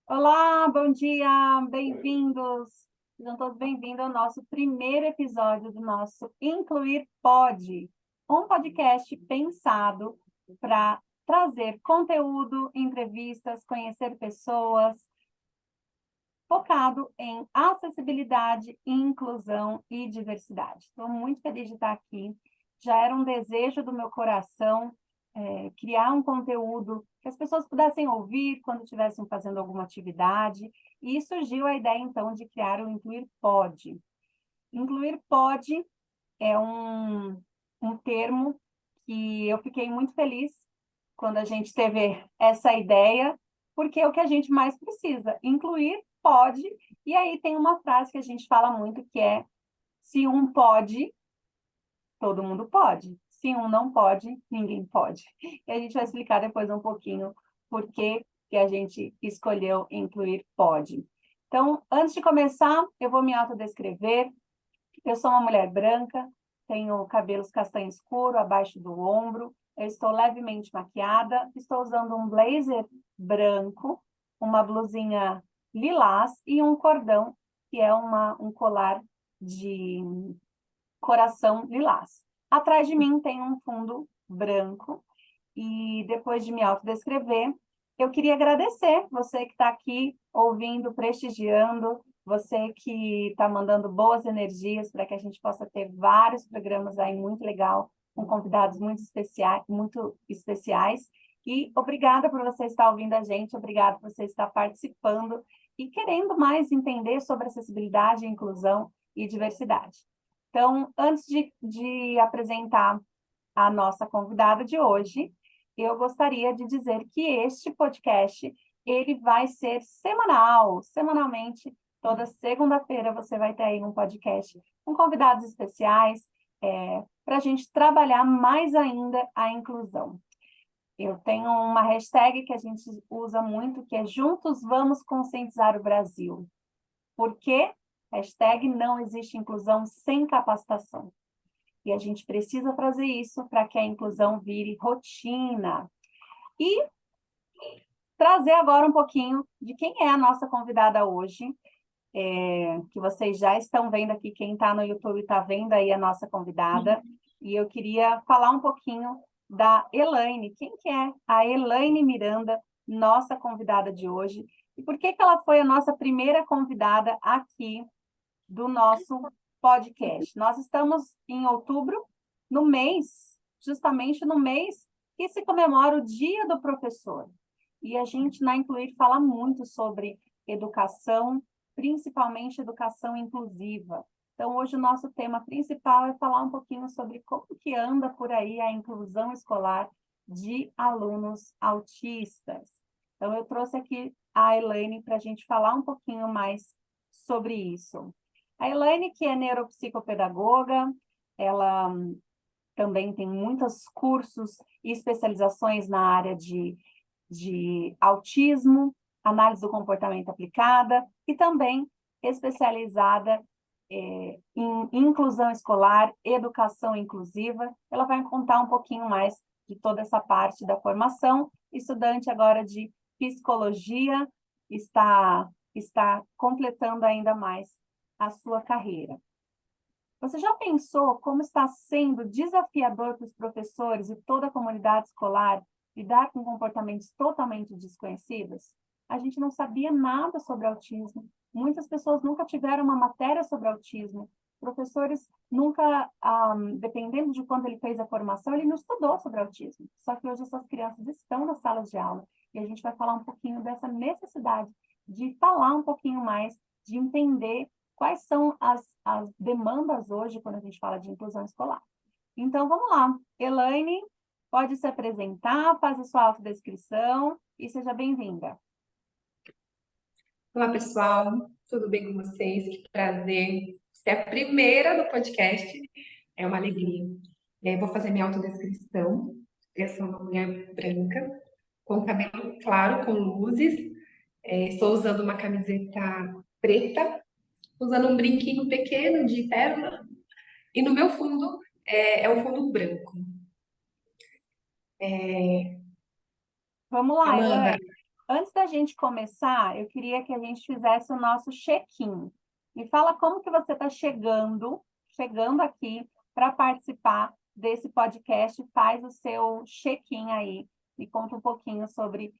Olá, bom dia, bem-vindos. Sejam todos bem-vindos ao nosso primeiro episódio do nosso Incluir Pode, um podcast pensado para trazer conteúdo, entrevistas, conhecer pessoas, focado em acessibilidade, inclusão e diversidade. Estou muito feliz de estar aqui. Já era um desejo do meu coração criar um conteúdo que as pessoas pudessem ouvir quando estivessem fazendo alguma atividade. E surgiu a ideia, então, de criar o Incluir Pode. Incluir Pode é um termo que eu fiquei muito feliz quando a gente teve essa ideia, porque é o que a gente mais precisa. Incluir pode, e aí tem uma frase que a gente fala muito que é: se um pode, todo mundo pode. Se um não pode, ninguém pode. E a gente vai explicar depois um pouquinho por que a gente escolheu incluir pode. Então, antes de começar, eu vou me autodescrever. Eu sou uma mulher branca, tenho cabelos castanho escuro abaixo do ombro, eu estou levemente maquiada, estou usando um blazer branco, uma blusinha lilás e um cordão, que é um colar de coração lilás. Atrás de mim tem um fundo branco e depois de me autodescrever, eu queria agradecer você que está aqui ouvindo, prestigiando, você que está mandando boas energias para que a gente possa ter vários programas aí muito legal, com convidados muito especiais. E obrigada por você estar ouvindo a gente, obrigada por você estar participando e querendo mais entender sobre acessibilidade, inclusão e diversidade. Então, antes de apresentar a nossa convidada de hoje, eu gostaria de dizer que este podcast, ele vai ser semanalmente, toda segunda-feira você vai ter aí um podcast com convidados especiais, para a gente trabalhar mais ainda a inclusão. Eu tenho uma hashtag que a gente usa muito, que é Juntos Vamos Conscientizar o Brasil. Por quê? Hashtag não existe inclusão sem capacitação. E a gente precisa fazer isso para que a inclusão vire rotina. E trazer agora um pouquinho de quem é a nossa convidada hoje, que vocês já estão vendo aqui, quem está no YouTube está vendo aí a nossa convidada. E eu queria falar um pouquinho da Elaine. Quem que é a Elaine Miranda, nossa convidada de hoje? E por que ela foi a nossa primeira convidada aqui do nosso podcast? Nós estamos em outubro, justamente no mês que se comemora o Dia do Professor. E a gente, na Incluir, fala muito sobre educação, principalmente educação inclusiva. Então, hoje o nosso tema principal é falar um pouquinho sobre como que anda por aí a inclusão escolar de alunos autistas. Então, eu trouxe aqui a Elaine para a gente falar um pouquinho mais sobre isso. A Elaine, que é neuropsicopedagoga, ela também tem muitos cursos e especializações na área de autismo, análise do comportamento aplicada e também especializada em inclusão escolar, educação inclusiva. Ela vai contar um pouquinho mais de toda essa parte da formação. Estudante agora de psicologia, está completando ainda mais a sua carreira. Você já pensou como está sendo desafiador para os professores e toda a comunidade escolar lidar com comportamentos totalmente desconhecidos? A gente não sabia nada sobre autismo. Muitas pessoas nunca tiveram uma matéria sobre autismo. Professores nunca, dependendo de quando ele fez a formação, ele não estudou sobre autismo. Só que hoje essas crianças estão nas salas de aula e a gente vai falar um pouquinho dessa necessidade de falar um pouquinho mais, de entender quais são as demandas hoje quando a gente fala de inclusão escolar. Então, vamos lá. Elaine, pode se apresentar, faz a sua autodescrição e seja bem-vinda. Olá, pessoal, tudo bem com vocês? Que prazer ser a primeira do podcast, é uma alegria. Vou fazer minha autodescrição. Eu sou uma mulher branca, com cabelo claro, com luzes. Estou usando uma camiseta preta, usando um brinquinho pequeno de pérola, e no meu fundo é um fundo branco. Vamos lá, Amanda, Elaine. Antes da gente começar, eu queria que a gente fizesse o nosso check-in. Me fala como que você está chegando aqui para participar desse podcast, faz o seu check-in aí, me conta um pouquinho sobre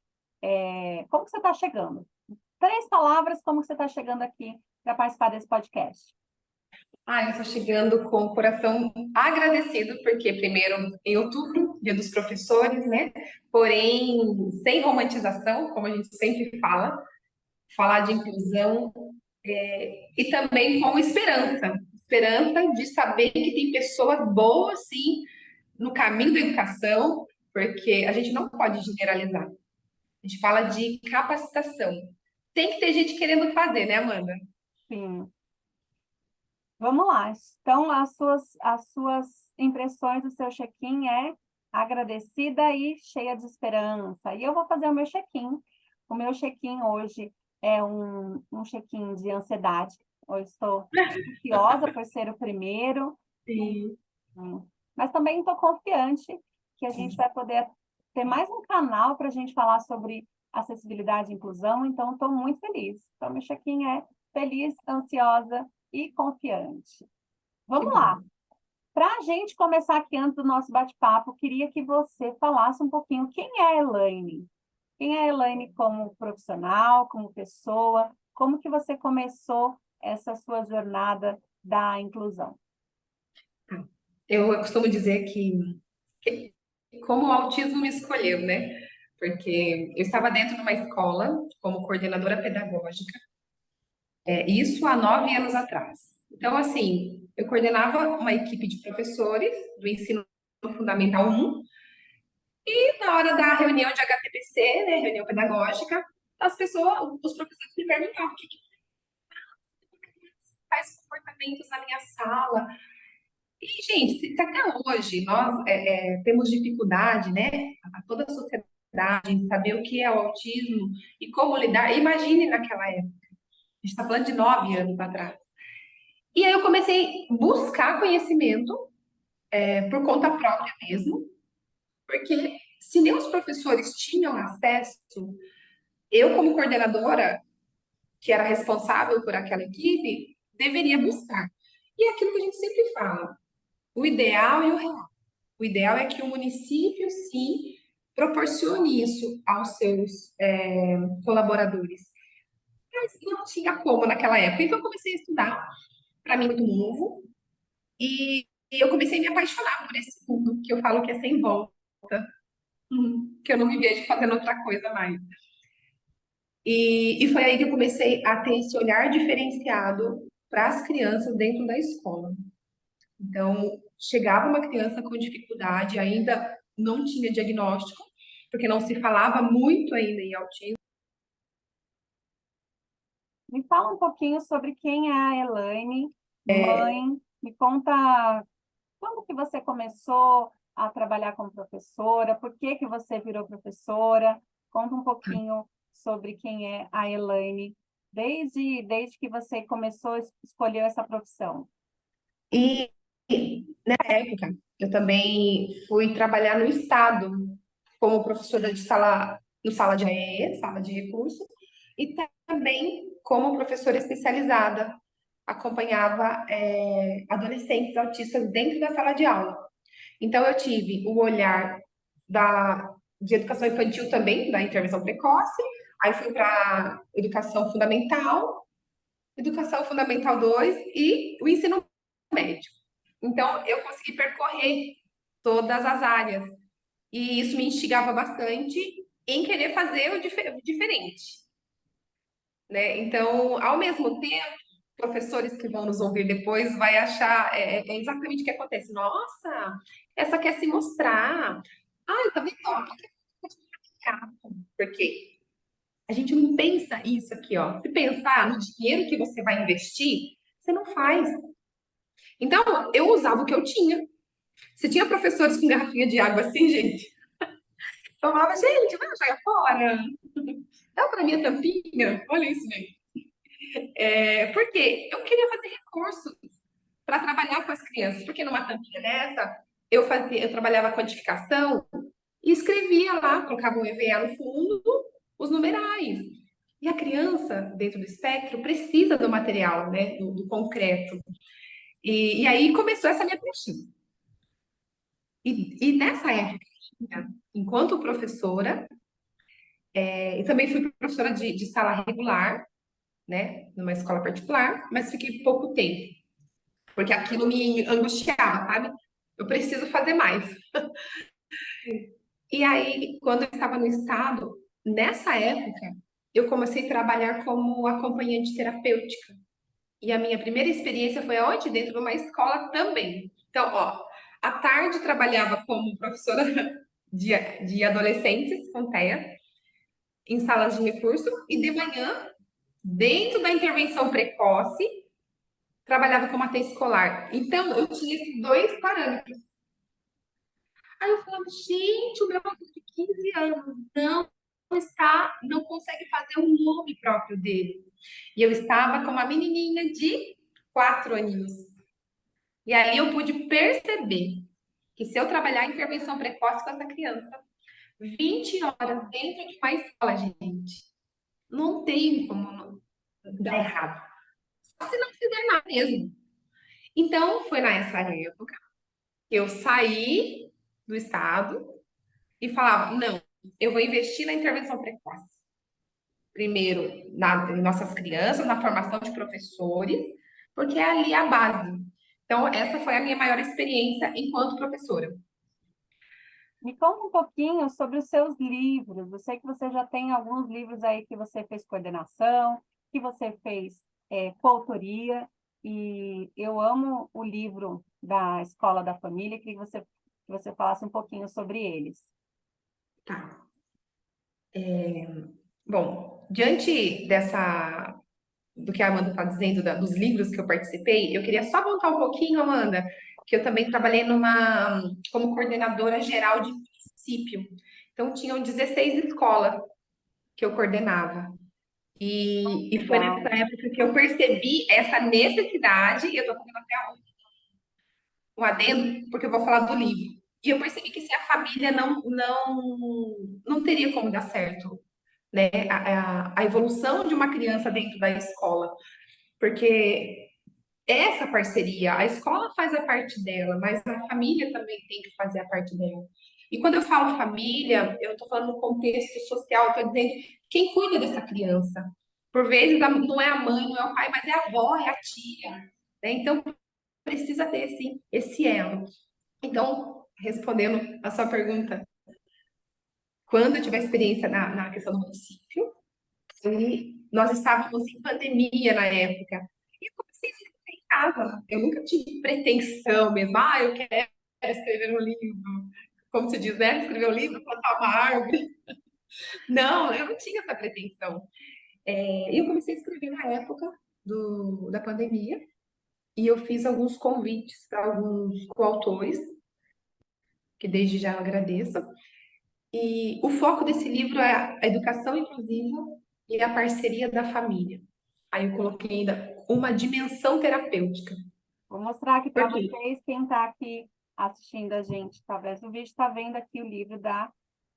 como que você está chegando. 3 palavras, como que você está chegando aqui para participar desse podcast. Eu estou chegando com o coração agradecido, porque primeiro em outubro, Dia dos Professores, né? Porém, sem romantização, como a gente sempre fala, falar de inclusão e também com esperança. Esperança de saber que tem pessoas boas, sim, no caminho da educação, porque a gente não pode generalizar. A gente fala de capacitação. Tem que ter gente querendo fazer, né, Amanda? Sim. Vamos lá. Então, as suas impressões do seu check-in é agradecida e cheia de esperança. E eu vou fazer o meu check-in. O meu check-in hoje é um check-in de ansiedade. Eu estou ansiosa por ser o primeiro, Sim. mas também estou confiante que a gente vai poder ter mais um canal para a gente falar sobre acessibilidade e inclusão. Então, estou muito feliz. Então, meu check-in é feliz, ansiosa e confiante. Que Vamos lá. bom. Para a gente começar aqui antes do nosso bate-papo, queria que você falasse um pouquinho quem é a Elaine. Quem é a Elaine como profissional, como pessoa? Como que você começou essa sua jornada da inclusão? Eu costumo dizer que como o autismo me escolheu, né? Porque eu estava dentro de uma escola como coordenadora pedagógica, isso há 9 anos atrás. Então, assim, eu coordenava uma equipe de professores do ensino fundamental 1, e na hora da reunião de HTPC, né, reunião pedagógica, os professores me perguntavam o que faz comportamentos na minha sala. E, gente, se até hoje nós temos dificuldade, né, toda a sociedade, em saber o que é o autismo e como lidar, imagine naquela época. A gente está falando de 9 anos atrás. E aí eu comecei a buscar conhecimento por conta própria mesmo, porque se nem os professores tinham acesso, eu como coordenadora, que era responsável por aquela equipe, deveria buscar. E é aquilo que a gente sempre fala, o ideal e o real. O ideal é que o município, sim, proporcione isso aos seus colaboradores. Mas não tinha como naquela época. Então, eu comecei a estudar, para mim, muito novo, e eu comecei a me apaixonar por esse mundo, que eu falo que é sem volta, que eu não me vejo fazendo outra coisa mais. E foi aí que eu comecei a ter esse olhar diferenciado para as crianças dentro da escola. Então, chegava uma criança com dificuldade, ainda não tinha diagnóstico, porque não se falava muito ainda em autismo. Me fala um pouquinho sobre quem é a Elaine, mãe. Me conta quando que você começou a trabalhar como professora, por que que você virou professora? Conta um pouquinho sobre quem é a Elaine, desde que você começou, escolheu essa profissão. E nessa época, eu também fui trabalhar no estado como professora de sala, no sala de AE, sala de recursos, e também como professora especializada, acompanhava adolescentes autistas dentro da sala de aula. Então, eu tive o olhar de educação infantil também, da intervenção precoce, aí fui para educação fundamental 2 e o ensino médio. Então, eu consegui percorrer todas as áreas. E isso me instigava bastante em querer fazer o diferente, né? Então, ao mesmo tempo, professores que vão nos ouvir depois vai achar é exatamente o que acontece. Nossa, essa quer se mostrar. Ah, tá vendo? Porque a gente não pensa isso aqui, ó. Se pensar no dinheiro que você vai investir, você não faz. Então, eu usava o que eu tinha. Se tinha professores com garrafinha de água assim, gente, eu falava, gente, vai jogar fora. Dá para minha tampinha. Olha isso, gente. Porque eu queria fazer recursos para trabalhar com as crianças. Porque numa tampinha dessa, eu trabalhava quantificação e escrevia lá, colocava um EVA no fundo, os números numerais. E a criança, dentro do espectro, precisa do material, né? Do concreto. E aí começou essa minha paixão. E nessa época, enquanto professora, e também fui professora de sala regular, né? Numa escola particular, mas fiquei pouco tempo, porque aquilo me angustiava, sabe? Eu preciso fazer mais. E aí, quando eu estava no estado, nessa época, eu comecei a trabalhar como acompanhante terapêutica. E a minha primeira experiência foi onde? Dentro de uma escola também. Então, ó, à tarde trabalhava como professora de adolescentes com TEA, em salas de recurso, e de manhã, dentro da intervenção precoce, trabalhava como AT escolar. Então, eu tinha esses dois parâmetros. Aí eu falava, gente, o meu aluno de 15 anos não consegue fazer o nome próprio dele. E eu estava com uma menininha de 4 aninhos. E aí eu pude perceber que se eu trabalhar a intervenção precoce com essa criança, 20 horas dentro de uma escola, gente, não tem como dar errado. Só se não fizer nada mesmo. Então, foi nessa época que eu saí do estado e falava, não, eu vou investir na intervenção precoce. Primeiro, em nossas crianças, na formação de professores, porque é ali a base. Então, essa foi a minha maior experiência enquanto professora. Me conta um pouquinho sobre os seus livros. Eu sei que você já tem alguns livros aí que você fez coordenação, que você fez coautoria, e eu amo o livro da Escola da Família, queria que você falasse um pouquinho sobre eles. Tá. Bom, diante do que a Amanda está dizendo, dos livros que eu participei, eu queria só voltar um pouquinho, Amanda, que eu também trabalhei como coordenadora geral de município. Então, tinham 16 escolas que eu coordenava. E foi nessa Legal. época que eu percebi essa necessidade, e eu estou fazendo até um adendo, porque eu vou falar do livro. E eu percebi que se a família não teria como dar certo, né? A evolução de uma criança dentro da escola. Porque essa parceria, a escola faz a parte dela, mas a família também tem que fazer a parte dela. E quando eu falo família, eu estou falando no contexto social, estou dizendo quem cuida dessa criança. Por vezes não é a mãe, não é o pai, mas é a avó, é a tia. Né? Então precisa ter esse elo. Então, respondendo a sua pergunta, quando eu tive a experiência na questão do município, nós estávamos em pandemia na época. E eu comecei a escrever em casa. Eu nunca tive pretensão mesmo. Eu quero escrever um livro. Como se diz, né? Escrever um livro, plantar uma árvore. Não, eu não tinha essa pretensão. Eu comecei a escrever na época da pandemia. E eu fiz alguns convites para alguns coautores, que desde já eu agradeço. E o foco desse livro é a educação inclusiva e a parceria da família. Aí eu coloquei ainda uma dimensão terapêutica. Vou mostrar aqui Por para quê? vocês, quem está aqui assistindo a gente, através do vídeo, está vendo aqui o livro da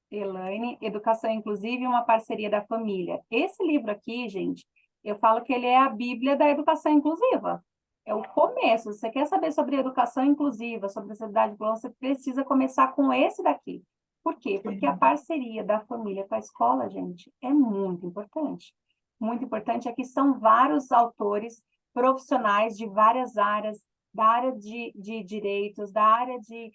Elaine, Educação Inclusiva e uma Parceria da Família. Esse livro aqui, gente, eu falo que ele é a Bíblia da educação inclusiva. É o começo. Se você quer saber sobre educação inclusiva, sobre sociedade global, você precisa começar com esse daqui. Por quê? Porque a parceria da família com a escola, gente, é muito importante. Muito importante. Aqui são vários autores profissionais de várias áreas, da área de direitos, da área de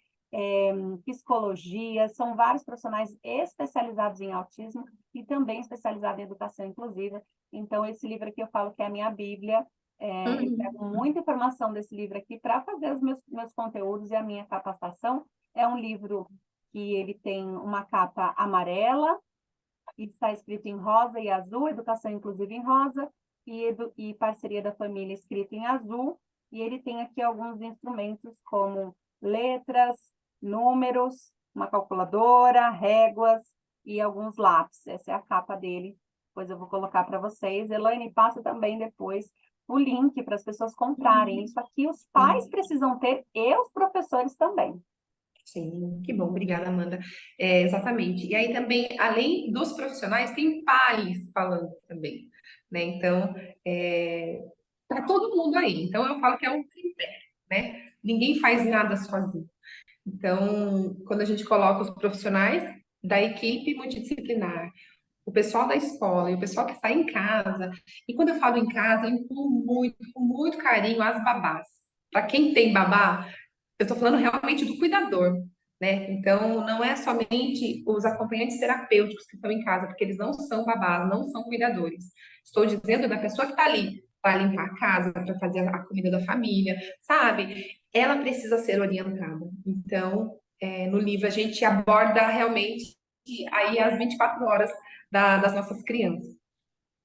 psicologia, são vários profissionais especializados em autismo e também especializados em educação inclusiva. Então, esse livro aqui eu falo que é a minha Bíblia. Eu pego muita informação desse livro aqui para fazer os meus conteúdos e a minha capacitação. É um livro que ele tem uma capa amarela, e está escrito em rosa e azul, Educação Inclusiva em rosa, e Parceria da Família escrito em azul. E ele tem aqui alguns instrumentos como letras, números, uma calculadora, réguas e alguns lápis. Essa é a capa dele. Depois eu vou colocar para vocês. Elaine, passa também depois o link para as pessoas comprarem. Isso aqui os pais precisam ter e os professores também. Sim, que bom, obrigada, Amanda. Exatamente. E aí também, além dos profissionais, tem pais falando também, né? Então, tá todo mundo aí. Então, eu falo que é um tripé, né? Ninguém faz nada sozinho. Então, quando a gente coloca os profissionais da equipe multidisciplinar, o pessoal da escola e o pessoal que está em casa, e quando eu falo em casa, eu incluo muito, com muito carinho as babás. Para quem tem babá, eu estou falando realmente do cuidador, né? Então, não é somente os acompanhantes terapêuticos que estão em casa, porque eles não são babás, não são cuidadores. Estou dizendo da pessoa que está ali para limpar a casa, para fazer a comida da família, sabe? Ela precisa ser orientada. Então, no livro a gente aborda realmente aí as 24 horas das nossas crianças.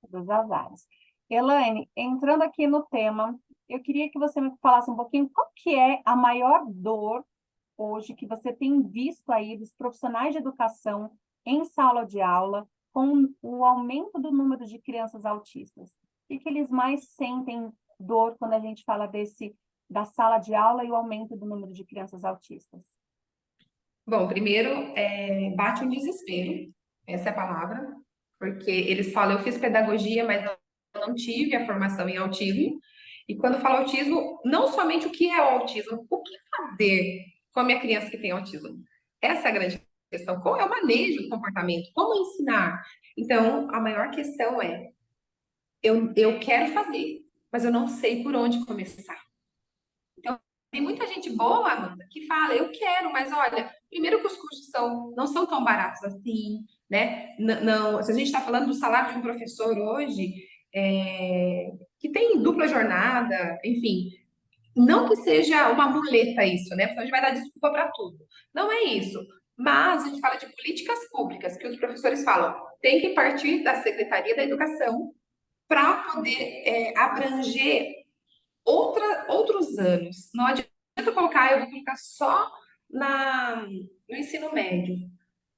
Dos azares. Elaine, entrando aqui no tema, eu queria que você me falasse um pouquinho qual que é a maior dor hoje que você tem visto aí dos profissionais de educação em sala de aula com o aumento do número de crianças autistas? O que eles mais sentem dor quando a gente fala da sala de aula e o aumento do número de crianças autistas? Bom, primeiro, bate um desespero, essa é a palavra, porque eles falam, eu fiz pedagogia, mas eu não tive a formação em autismo. E quando falo autismo, não somente o que é o autismo, o que fazer com a minha criança que tem autismo. Essa é a grande questão. Qual é o manejo do comportamento? Como ensinar? Então, a maior questão é, eu quero fazer, mas eu não sei por onde começar. Então, tem muita gente boa, Amanda, que fala, eu quero, mas olha, primeiro que os cursos não são tão baratos assim, né? Não, se a gente está falando do salário de um professor hoje, que tem dupla jornada, enfim, não que seja uma muleta isso, né? Porque a gente vai dar desculpa para tudo. Não é isso. Mas a gente fala de políticas públicas, que os professores falam, tem que partir da Secretaria da Educação para poder abranger outros anos. Não adianta colocar, eu vou colocar só no ensino médio.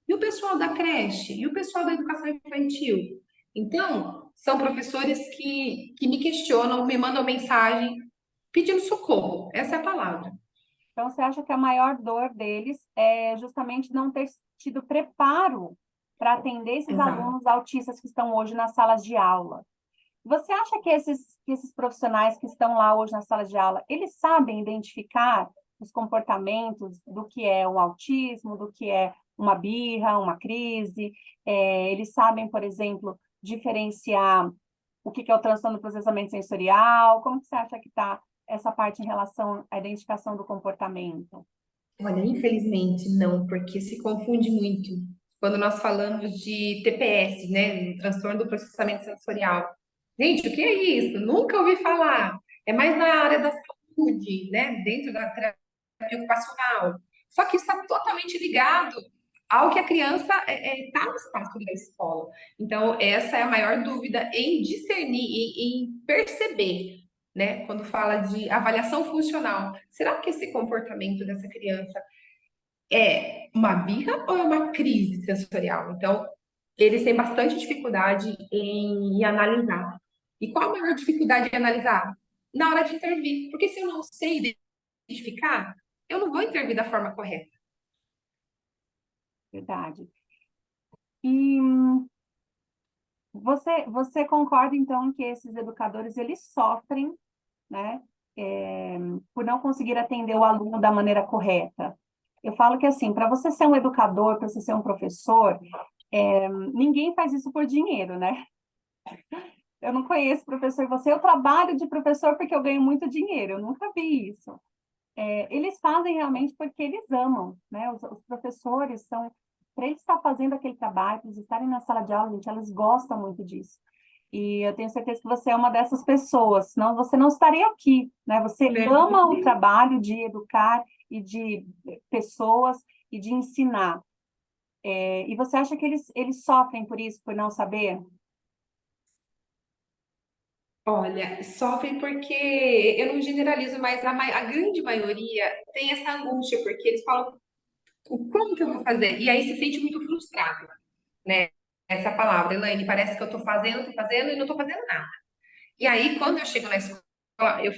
E o pessoal da creche? E o pessoal da educação infantil? Então, são professores que me questionam, me mandam mensagem pedindo socorro. Essa é a palavra. Então, você acha que a maior dor deles é justamente não ter tido preparo para atender esses Exato. alunos autistas que estão hoje nas salas de aula? Você acha que esses profissionais que estão lá hoje na sala de aula, eles sabem identificar os comportamentos do que é o autismo, do que é uma birra, uma crise? Eles sabem, por exemplo, diferenciar o que é o transtorno do processamento sensorial? Como que você acha que está essa parte em relação à identificação do comportamento? Olha, infelizmente não, porque se confunde muito quando nós falamos de TPS, né? Transtorno do processamento sensorial. Gente, o que é isso? Nunca ouvi falar. É mais na área da saúde, né? Dentro da terapia ocupacional. Só que está totalmente ligado ao que a criança está no espaço da escola. Então, essa é a maior dúvida em discernir, em perceber, né? Quando fala de avaliação funcional. Será que esse comportamento dessa criança é uma birra ou é uma crise sensorial? Então, eles têm bastante dificuldade em analisar. E qual a maior dificuldade em analisar? Na hora de intervir. Porque se eu não sei identificar, eu não vou intervir da forma correta. Verdade. E você concorda, então, que esses educadores, eles sofrem, né, por não conseguir atender o aluno da maneira correta? Eu falo que, assim, para você ser um educador, para você ser um professor, ninguém faz isso por dinheiro, né? Eu não conheço professor, eu trabalho de professor porque eu ganho muito dinheiro, eu nunca vi isso. Eles fazem realmente porque eles amam, né? Os professores são, para eles estar fazendo aquele trabalho, para eles estarem na sala de aula, gente, elas gostam muito disso. E eu tenho certeza que você é uma dessas pessoas, senão você não estaria aqui, né? Você Né? ama o trabalho de educar e de pessoas e de ensinar. E você acha que eles sofrem por isso, por não saber? Olha, sofrem porque eu não generalizo, mas a grande maioria tem essa angústia, porque eles falam, como que eu vou fazer? E aí se sente muito frustrado, né? Essa palavra, Elaine, parece que eu tô fazendo e não tô fazendo nada. E aí, quando eu chego na escola,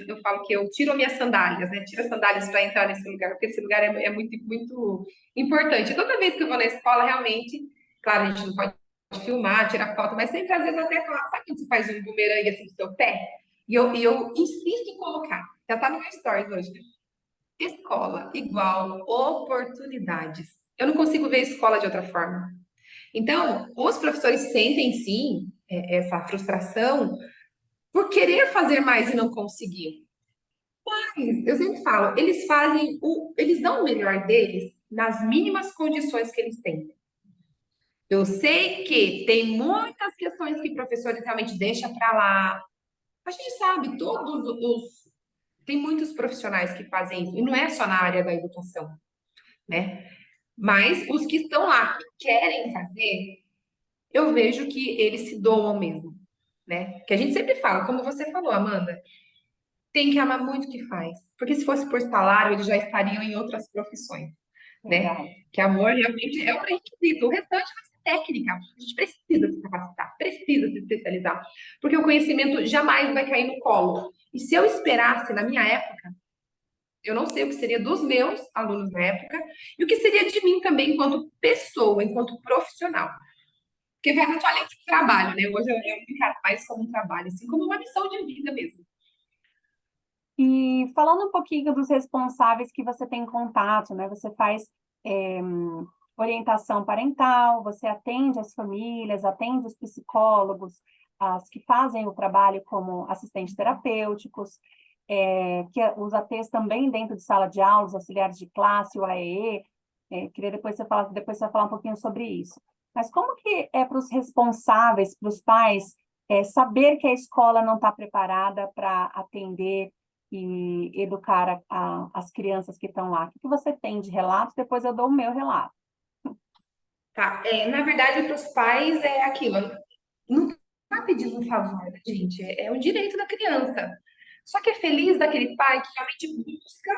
eu falo que eu tiro minhas sandálias, né? Tiro as sandálias para entrar nesse lugar, porque esse lugar é muito, muito importante. Toda vez que eu vou na escola, realmente, claro, a gente não pode filmar, tirar foto, mas sempre às vezes até, sabe quando você faz um bumerangue assim do seu pé? E eu insisto em colocar, já tá no meu stories hoje. Escola igual oportunidades. Eu não consigo ver escola de outra forma. Então, os professores sentem sim essa frustração por querer fazer mais e não conseguir. Mas eu sempre falo, eles dão o melhor deles nas mínimas condições que eles têm. Eu sei que tem muitas questões que professores realmente deixam para lá. A gente sabe, tem muitos profissionais que fazem isso, e não é só na área da educação, né? Mas os que estão lá, que querem fazer, eu vejo que eles se doam mesmo, né? Que a gente sempre fala, como você falou, Amanda, tem que amar muito o que faz. Porque se fosse por salário, eles já estariam em outras profissões, né? Verdade. Que amor realmente é um pré-requisito. O restante vai ser técnica. A gente precisa se capacitar, precisa se especializar. Porque o conhecimento jamais vai cair no colo. E se eu esperasse, na minha época, eu não sei o que seria dos meus alunos na época e o que seria de mim também enquanto pessoa, enquanto profissional. Porque vai muito além de trabalho, né? Hoje eu encaro mais como um trabalho, assim, como uma missão de vida mesmo. E falando um pouquinho dos responsáveis que você tem contato, né? Você faz orientação parental, você atende as famílias, atende os psicólogos, as que fazem o trabalho como assistentes terapêuticos, os ATs também dentro de sala de aula, os auxiliares de classe, o AEE. Queria depois você vai falar um pouquinho sobre isso. Mas como que é para os responsáveis, para os pais, saber que a escola não está preparada para atender e educar as crianças que estão lá? O que você tem de relato? Depois eu dou o meu relato. Tá, na verdade, para os pais é aquilo. Não está pedindo um favor, né, gente? É um direito da criança. Só que é feliz daquele pai que realmente busca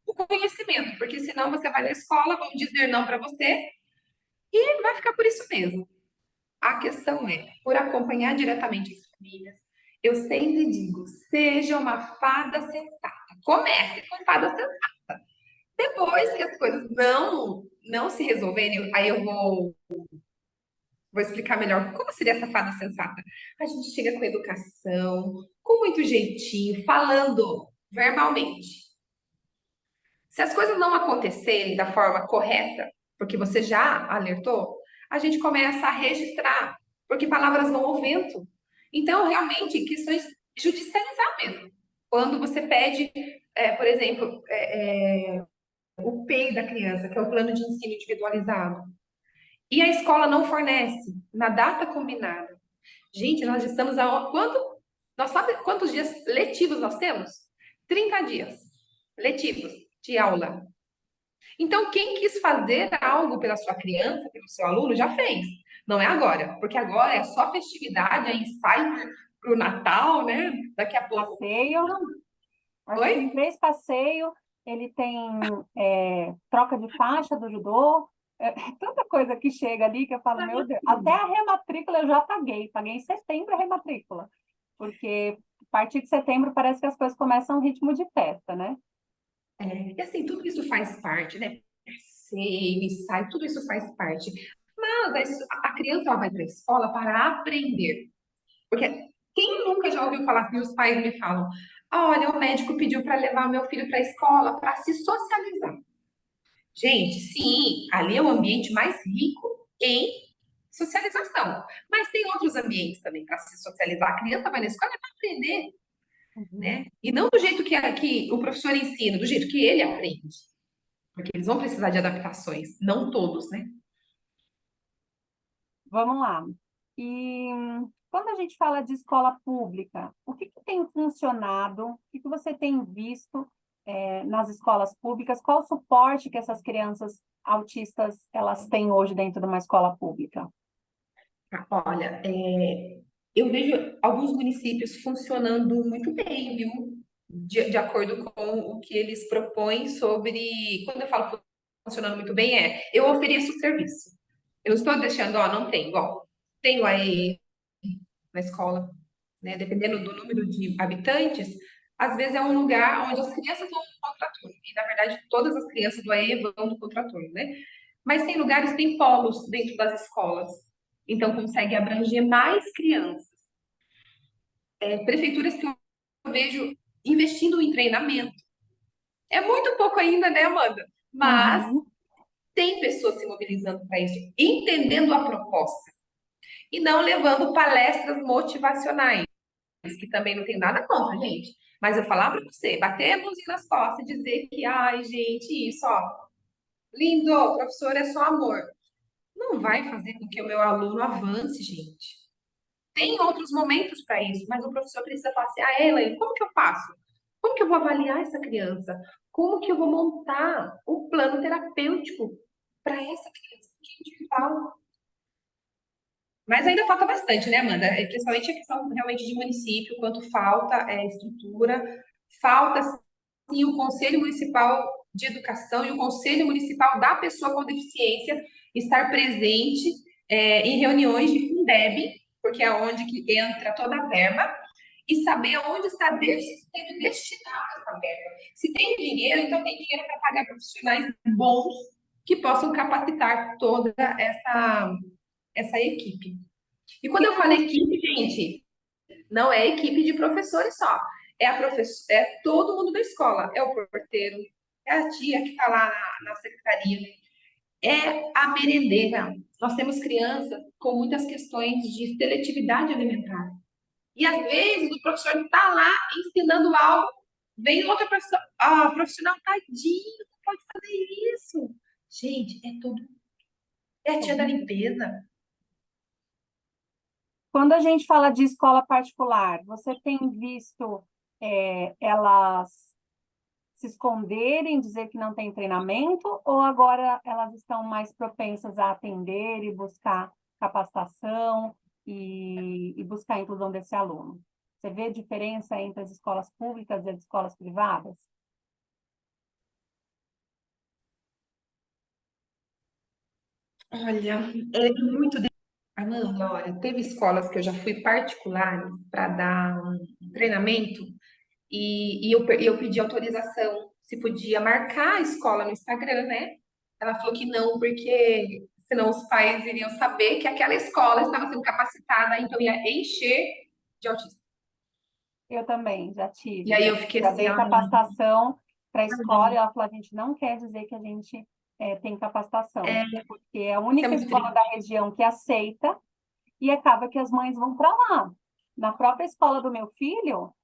o conhecimento, porque senão você vai na escola, vão dizer não para você e vai ficar por isso mesmo. A questão é, por acompanhar diretamente as famílias, eu sempre digo, seja uma fada sensata. Comece com fada sensata. Depois que as coisas não se resolverem, aí eu vou explicar melhor como seria essa fada sensata. A gente chega com educação, com muito jeitinho, falando verbalmente. Se as coisas não acontecerem da forma correta, porque você já alertou, a gente começa a registrar, porque palavras vão ao vento. Então, realmente, questões judicializar mesmo. Quando você pede, por exemplo, o PEI da criança, que é o plano de ensino individualizado, e a escola não fornece na data combinada. Gente, nós estamos a nós sabe quantos dias letivos nós temos? 30 dias letivos de aula. Então, quem quis fazer algo pela sua criança, pelo seu aluno, já fez. Não é agora, porque agora é só festividade, é ensaio para o Natal, né? Daqui a pouco. Passeio, acho que Oi? tem 3 passeios, ele tem troca de faixa do judô, tanta coisa que chega ali que eu falo, meu Deus, até a rematrícula eu já paguei em setembro a rematrícula, porque a partir de setembro parece que as coisas começam um ritmo de festa, né? E assim, tudo isso faz parte, né? Passeio, ensaio, tudo isso faz parte. Mas a criança ela vai para a escola para aprender. Porque quem nunca já ouviu falar assim, os pais me falam: olha, o médico pediu para levar meu filho para a escola para se socializar. Gente, sim, ali é o ambiente mais rico em socialização. Mas tem outros ambientes também para se socializar. A criança vai na escola para aprender, Uhum. né? E não do jeito que o professor ensina, do jeito que ele aprende. Porque eles vão precisar de adaptações, não todos, né? Vamos lá. E quando a gente fala de escola pública, o que tem funcionado? O que você tem visto nas escolas públicas? Qual o suporte que essas crianças autistas elas têm hoje dentro de uma escola pública? Olha, eu vejo alguns municípios funcionando muito bem, viu? De acordo com o que eles propõem sobre. Quando eu falo funcionando muito bem, eu ofereço o serviço. Eu não estou deixando, ó, não tenho, ó, tenho aí na escola. né? Dependendo do número de habitantes, às vezes é um lugar onde as crianças vão no contraturno. E, na verdade, todas as crianças do AE vão no contraturno, né? Mas tem lugares, tem polos dentro das escolas. Então, consegue abranger mais crianças. Prefeituras que eu vejo investindo em treinamento. É muito pouco ainda, né, Amanda? Mas Uhum, tem pessoas se mobilizando para isso, entendendo a proposta. E não levando palestras motivacionais, que também não tem nada contra, gente. Mas eu falar para você, bater a mãozinha nas costas e dizer que, ai, gente, isso, ó, lindo, professor é só amor. Não vai fazer com que o meu aluno avance, gente. Tem outros momentos para isso, mas o professor precisa falar assim, ah, Elaine, como que eu faço? Como que eu vou avaliar essa criança? Como que eu vou montar o plano terapêutico para essa criança individual? Mas ainda falta bastante, né, Amanda? Principalmente a questão realmente de município, quanto falta estrutura, falta sim o Conselho Municipal de Educação e o Conselho Municipal da Pessoa com Deficiência estar presente em reuniões de Fundeb, porque é onde que entra toda a verba, e saber onde está sendo destinada essa verba. Se tem dinheiro, então tem dinheiro para pagar profissionais bons que possam capacitar toda essa equipe. E quando eu falo equipe, gente, não é equipe de professores só. É todo mundo da escola. É o porteiro, é a tia que está lá na secretaria, é a merendeira. Nós temos crianças com muitas questões de seletividade alimentar. E às vezes o professor está lá ensinando algo, vem outra pessoa, profissional, tadinho, não pode fazer isso. Gente, é tudo. É a tia da limpeza. quando a gente fala de escola particular, você tem visto elas se esconderem, dizer que não tem treinamento, ou agora elas estão mais propensas a atender e buscar capacitação e buscar a inclusão desse aluno? Você vê diferença entre as escolas públicas e as escolas privadas? Olha, é muito. Amanda, olha, teve escolas que eu já fui particulares para dar um treinamento e eu pedi autorização se podia marcar a escola no Instagram, né? Ela falou que não, porque senão os pais iriam saber que aquela escola estava sendo capacitada, então ia encher de autistas. Eu também já E tive, aí eu fiquei já assim, dei ai, capacitação para a escola e ai, ela falou, a gente não quer dizer que a gente tem capacitação, porque é a isso é única muito escola da triste. região que aceita e acaba que as mães vão para lá. Na própria escola do meu filho,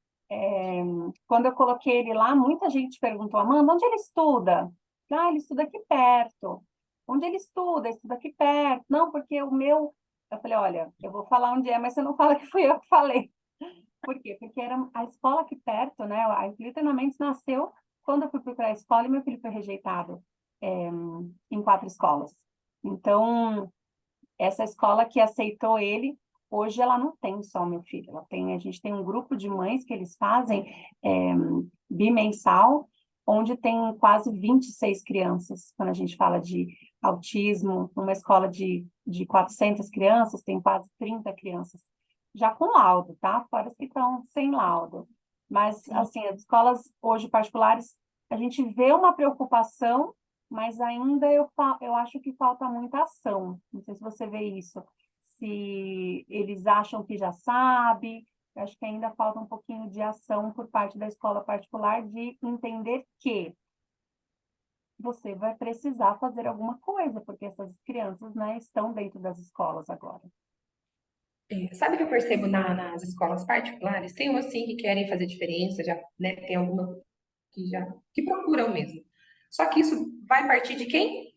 quando eu coloquei ele lá, muita gente perguntou, Amanda, onde ele estuda? Ah, ele estuda aqui perto. Onde ele estuda? Estuda aqui perto. Não, porque o meu... Eu falei, olha, eu vou falar onde é, mas você não fala que fui eu que falei. Por quê? Porque era a escola aqui perto, né? A Incluir Treinamentos nasceu quando eu fui procurar a escola e meu filho foi rejeitado em 4 escolas. Então, essa escola que aceitou ele, hoje ela não tem só o meu filho, a gente tem um grupo de mães que eles fazem é, bimensal, onde tem quase 26 crianças. Quando a gente fala de autismo, numa escola de 400 crianças, tem quase 30 crianças, já com laudo, tá? Fora as que estão sem laudo. Mas, Sim. assim, as escolas hoje particulares, a gente vê uma preocupação, mas ainda eu acho que falta muita ação. Não sei se você vê isso. Se eles acham que já sabe, eu acho que ainda falta um pouquinho de ação por parte da escola particular de entender que você vai precisar fazer alguma coisa, porque essas crianças, né, estão dentro das escolas agora. Sabe o que eu percebo nas escolas particulares? Tem umas sim que querem fazer diferença, já, né? Tem algumas que procuram mesmo. Só que isso vai partir de quem?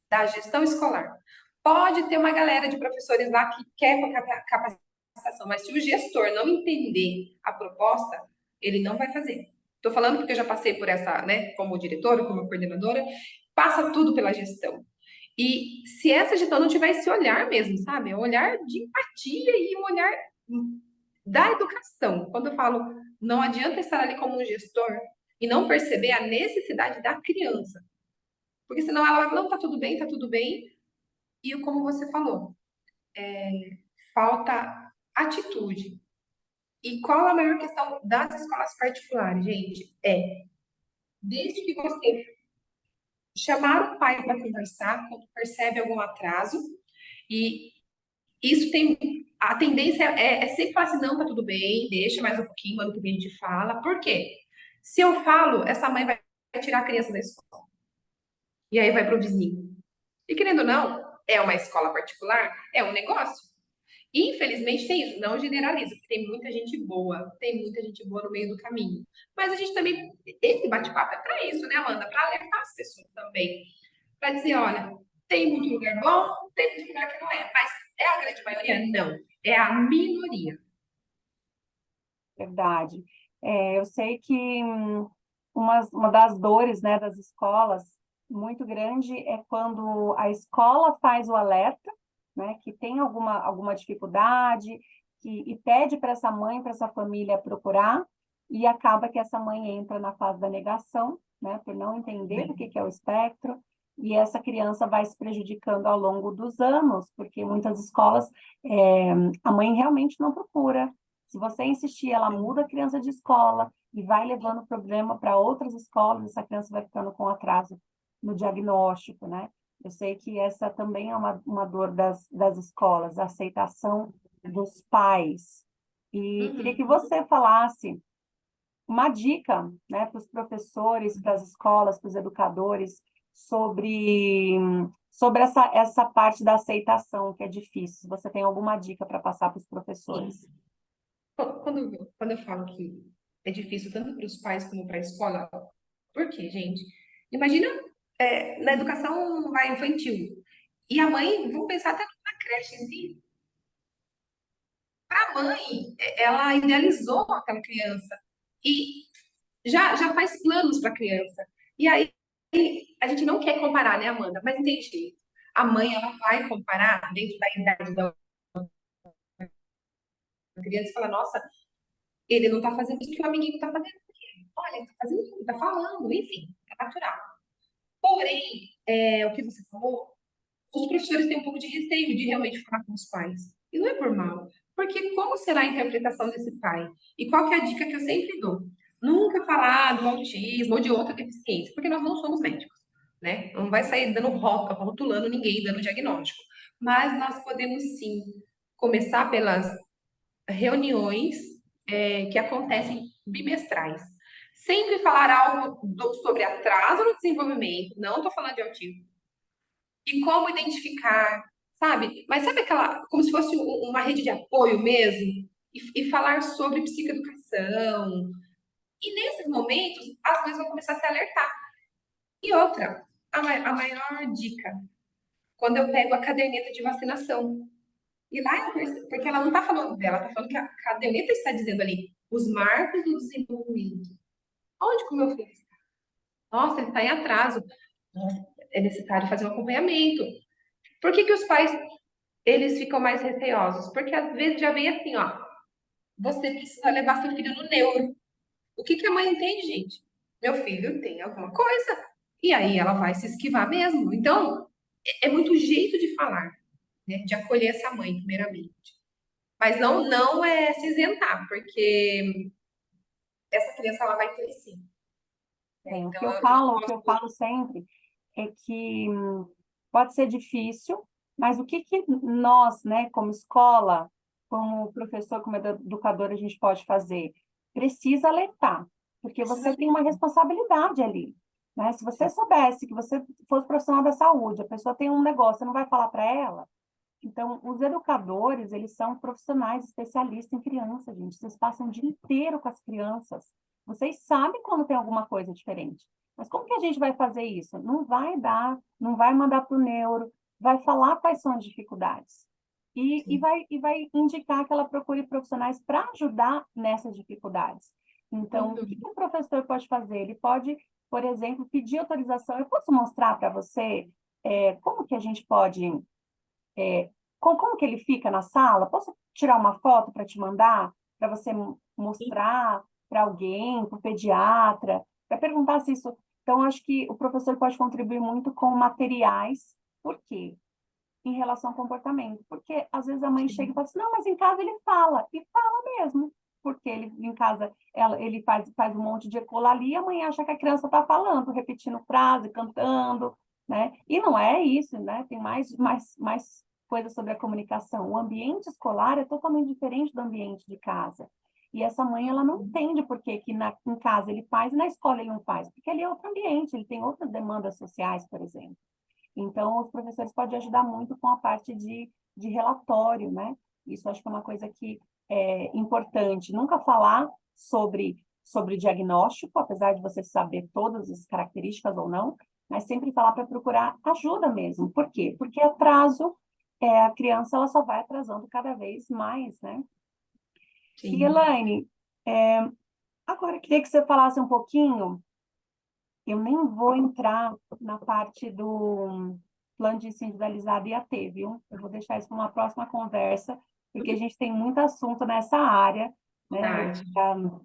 Da gestão escolar. Pode ter uma galera de professores lá que quer capacitação, mas se o gestor não entender a proposta, ele não vai fazer. Estou falando porque eu já passei por essa, né, como diretora, como coordenadora, passa tudo pela gestão. E se essa gestão não tiver esse olhar mesmo, sabe? Um olhar de empatia e um olhar da educação. Quando eu falo, não adianta estar ali como um gestor e não perceber a necessidade da criança. Porque senão ela vai, não, tá tudo bem. E como você falou, falta atitude. E qual a maior questão das escolas particulares, gente? Desde que você chamar o pai para conversar, quando percebe algum atraso, e isso tem. A tendência é sempre falar assim: não, tá tudo bem, deixa mais um pouquinho, ano que vem a gente fala. Por quê? Se eu falo, essa mãe vai tirar a criança da escola. E aí vai para o vizinho. E querendo ou não, é uma escola particular, é um negócio. Infelizmente tem isso, não generaliza, porque tem muita gente boa no meio do caminho. Mas a gente também, esse bate-papo é para isso, né, Amanda? Para alertar as pessoas também. Para dizer, olha, tem muito lugar bom, tem muito lugar que não é. Mas é a grande maioria? Não. É a minoria. Verdade. Eu sei que uma das dores, né, das escolas muito grande é quando a escola faz o alerta, né, que tem alguma dificuldade, e pede para essa mãe, para essa família procurar, e acaba que essa mãe entra na fase da negação, né, por não entender o que é o espectro, e essa criança vai se prejudicando ao longo dos anos, porque muitas escolas, a mãe realmente não procura. Se você insistir, ela muda a criança de escola e vai levando o problema para outras escolas, essa criança vai ficando com atraso no diagnóstico, né? Eu sei que essa também é uma dor das escolas, a aceitação dos pais. E queria que Uhum. você falasse uma dica, né, para os professores, para as escolas, para os educadores, sobre essa parte da aceitação que é difícil. Se você tem alguma dica para passar para os Sim. professores. Quando eu falo que é difícil tanto para os pais como para a escola, por quê, gente? Imagina, na educação vai infantil. E a mãe, vamos pensar até na creche em si. A mãe, ela idealizou aquela criança e já faz planos para a criança. E aí a gente não quer comparar, né, Amanda? Mas não tem jeito. A mãe, ela vai comparar dentro da idade da criança e fala: nossa, ele não está fazendo isso que o amiguinho está fazendo. Olha, ele está fazendo isso, está falando, enfim, é natural. Porém, o que você falou, os professores têm um pouco de receio de realmente falar com os pais. E não é por mal. Porque como será a interpretação desse pai? E qual que é a dica que eu sempre dou? Nunca falar do autismo ou de outra deficiência, porque nós não somos médicos, né? Não vai sair dando rotulando ninguém, dando diagnóstico. Mas nós podemos sim começar pelas reuniões que acontecem bimestrais. Sempre falar algo sobre atraso no desenvolvimento, não estou falando de autismo, e como identificar, sabe? Mas sabe aquela, como se fosse uma rede de apoio mesmo? E falar sobre psicoeducação. E nesses momentos, as mães vão começar a se alertar. E outra, a maior dica, quando eu pego a caderneta de vacinação. E lá, porque ela não está falando dela, está falando que a caderneta está dizendo ali os marcos do desenvolvimento. Onde que o meu filho está? Nossa, ele está em atraso. Nossa, é necessário fazer um acompanhamento. Por que que os pais eles ficam mais receosos? Porque às vezes já vem assim, ó, você precisa levar seu filho no neuro. O que que a mãe entende, gente? Meu filho tem alguma coisa. E aí ela vai se esquivar mesmo. Então, é muito jeito de falar, né? De acolher essa mãe, primeiramente. Mas não é se isentar, porque essa criança ela vai crescer. Né? Bem, Então, o que eu falo sempre é que pode ser difícil, mas o que nós, né, como escola, como professor, como educador, a gente pode fazer? Precisa alertar, porque precisa você tem uma responsabilidade ali, né? Se você soubesse que você fosse profissional da saúde, a pessoa tem um negócio, você não vai falar para ela? Então, os educadores, eles são profissionais especialistas em criança, gente. Vocês passam o dia inteiro com as crianças. Vocês sabem quando tem alguma coisa diferente. Mas como que a gente vai fazer isso? Não vai dar, não vai mandar para o neuro, vai falar quais são as dificuldades. E vai indicar que ela procure profissionais para ajudar nessas dificuldades. Então, o que Uhum. o professor pode fazer? Ele pode, por exemplo, pedir autorização. Eu posso mostrar para você como que a gente pode como que ele fica na sala? Posso tirar uma foto para te mandar? Para você mostrar para alguém, para o pediatra, para perguntar se isso. Então, acho que o professor pode contribuir muito com materiais. Por quê? Em relação ao comportamento. Porque às vezes a mãe chega e fala assim: não, mas em casa ele fala. E fala mesmo. porque ele em casa ele faz um monte de ecolalia, a mãe acha que a criança está falando, repetindo frase, cantando, né? E não é isso, né? Tem mais coisas sobre a comunicação. O ambiente escolar é totalmente diferente do ambiente de casa. E essa mãe, ela não entende por que em casa ele faz e na escola ele não faz, porque ele é outro ambiente, ele tem outras demandas sociais, por exemplo. Então, os professores podem ajudar muito com a parte de relatório, né? Isso acho que é uma coisa que é importante. Nunca falar sobre diagnóstico, apesar de você saber todas as características ou não, mas sempre falar para procurar ajuda mesmo. Por quê? Porque atraso, a criança ela só vai atrasando cada vez mais, né? E, Sim. Elaine, agora eu queria que você falasse um pouquinho. Eu nem vou entrar na parte do plano de ensino individualizado IAT, viu? Eu vou deixar isso para uma próxima conversa, porque a gente tem muito assunto nessa área, né? Verdade.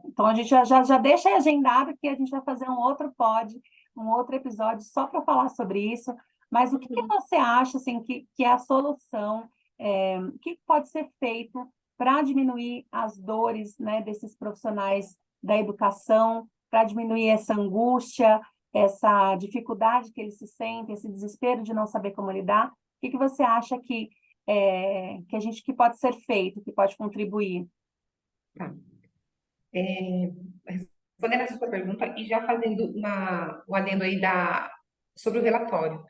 Então, a gente já deixa agendado que a gente vai fazer um outro episódio só para falar sobre isso. Mas o que você acha, assim, que é a solução, o que pode ser feito para diminuir as dores, né, desses profissionais da educação, para diminuir essa angústia, essa dificuldade que eles se sentem, esse desespero de não saber como lidar? O que você acha que pode ser feito, que pode contribuir? Tá. Respondendo essa sua pergunta e já fazendo um adendo aí sobre o relatório.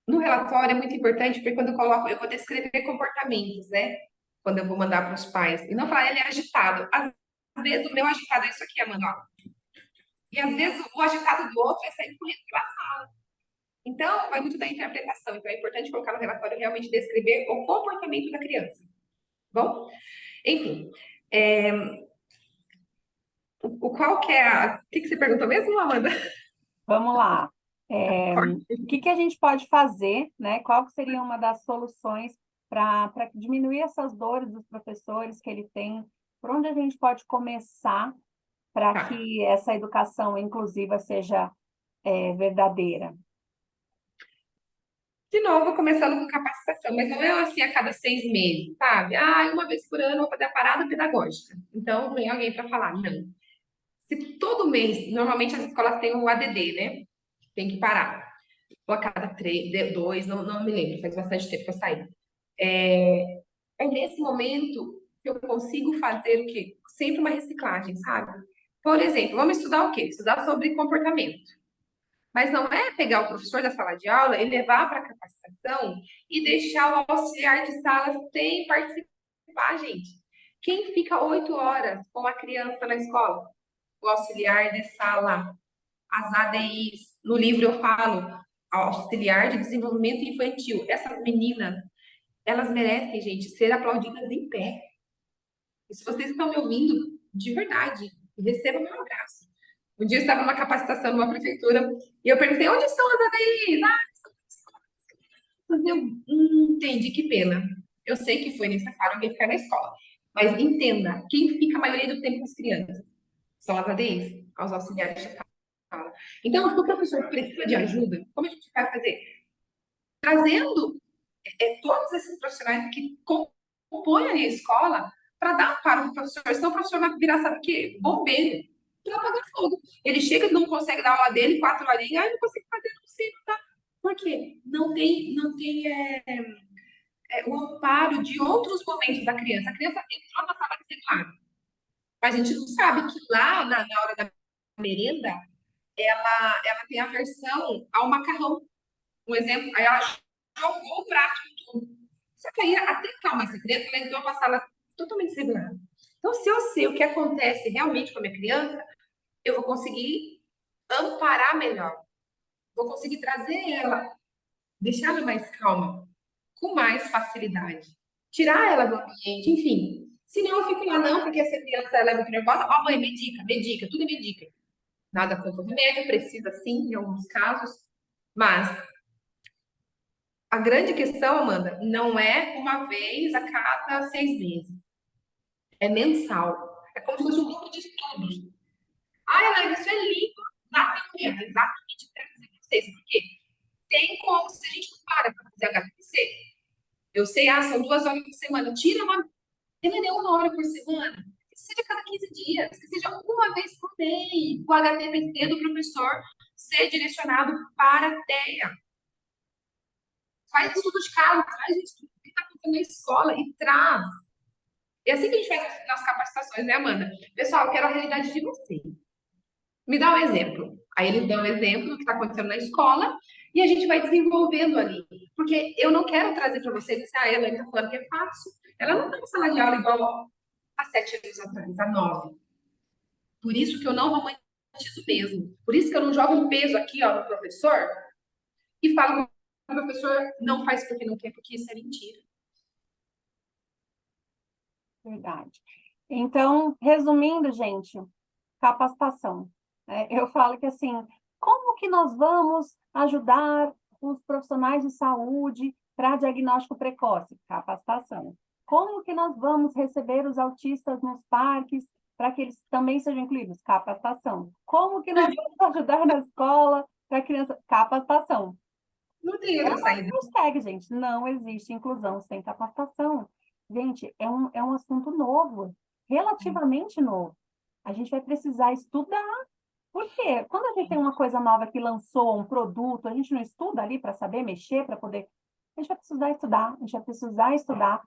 No relatório é muito importante, porque quando eu vou descrever comportamentos, né? Quando eu vou mandar para os pais. E não falar, ele é agitado. Às vezes o meu agitado é isso aqui, Amanda, ó. E às vezes o agitado do outro é sair correndo pela sala. Então, vai muito da interpretação. Então, é importante colocar no relatório realmente descrever o comportamento da criança. Bom? Enfim. É, qual que é a... O que você perguntou mesmo, Amanda? Vamos lá. O que a gente pode fazer, né? Qual que seria uma das soluções para diminuir essas dores dos professores que ele tem? Por onde a gente pode começar para Tá. que essa educação inclusiva seja verdadeira? De novo, começando com capacitação, mas não é assim a cada 6 meses, sabe? Ah, uma vez por ano eu vou fazer a parada pedagógica. Então, vem alguém para falar. Não. Se todo mês, normalmente as escolas têm um ADD, né? Tem que parar. Ou a cada 2, não me lembro, faz bastante tempo que eu saí. É nesse momento que eu consigo fazer o quê? Sempre uma reciclagem, sabe? Por exemplo, vamos estudar o quê? Estudar sobre comportamento. Mas não é pegar o professor da sala de aula e levar para a capacitação e deixar o auxiliar de sala sem participar, gente. Quem fica 8 horas com a criança na escola? O auxiliar de sala, as ADIs. No livro eu falo, auxiliar de desenvolvimento infantil. Essas meninas, elas merecem, gente, ser aplaudidas em pé. E se vocês estão me ouvindo, de verdade, receba meu abraço. Um dia eu estava numa capacitação numa prefeitura e eu perguntei: onde estão as ADIs? Eu entendi, que pena. Eu sei que foi necessário alguém ficar na escola. Mas entenda, quem fica a maioria do tempo com as crianças são as ADIs, os auxiliares de sala. Então, se o professor precisa de ajuda, como a gente vai fazer? Trazendo todos esses profissionais que compõem ali a escola para dar para o professor. Senão o professor vai virar, sabe o quê? Bombeiro. Para apagar fogo. Ele chega e não consegue dar aula dele, 4 horinhas, não consigo fazer, não consigo, tá? Por quê? Não tem o amparo de outros momentos da criança. A criança entrou na sala de celular. Mas a gente não sabe que lá, na hora da merenda, ela tem aversão ao macarrão. Um exemplo, aí ela jogou o prato com tudo. Só que aí, até calma essa criança, ela entrou para a sala totalmente desregulada. Então, se eu sei o que acontece realmente com a minha criança, eu vou conseguir amparar melhor. Vou conseguir trazer ela, deixar ela mais calma, com mais facilidade. Tirar ela do ambiente, enfim. Senão eu fico lá, não, porque essa criança ela é muito nervosa. Ó, mãe, medica, tudo é medica. Nada contra o remédio, precisa sim, em alguns casos. Mas a grande questão, Amanda, não é uma vez a cada 6 meses. É mensal. É como se fosse um grupo de estudos. Ah, Elaine, isso é lindo na teoria. Exatamente para dizer para vocês. Porque tem como, se a gente não para fazer HPC, eu sei, são 2 horas por semana. Tira uma. Ele é 1 hora por semana. que seja cada 15 dias, que seja uma vez por mês, o HTTP do professor ser direcionado para a TEA. Faz estudo de caso, traz o estudo que está acontecendo na escola e traz. É assim que a gente faz nas capacitações, né, Amanda? Pessoal, eu quero a realidade de vocês. Me dá um exemplo. Aí eles dão um exemplo do que está acontecendo na escola e a gente vai desenvolvendo ali. Porque eu não quero trazer para vocês assim, a Elaine está falando que é fácil. Ela não está na sala de aula igual há 7 anos atrás, há 9. Por isso que eu não romantizo mesmo. Por isso que eu não jogo um peso aqui ó, no professor e falo que o professor não faz porque não quer, porque isso é mentira. Verdade. Então, resumindo, gente, capacitação. Eu falo que assim, como que nós vamos ajudar os profissionais de saúde para diagnóstico precoce? Capacitação. Como que nós vamos receber os autistas nos parques para que eles também sejam incluídos? Capacitação. Como que nós vamos ajudar na escola para criança? Capacitação. Não tem É outra uma saída. hashtag, gente. Não existe inclusão sem capacitação. Gente, é um assunto novo, relativamente novo. A gente vai precisar estudar. Por quê? Quando a gente tem uma coisa nova que lançou, um produto, a gente não estuda ali para saber mexer, para poder. A gente vai precisar estudar, a gente vai precisar estudar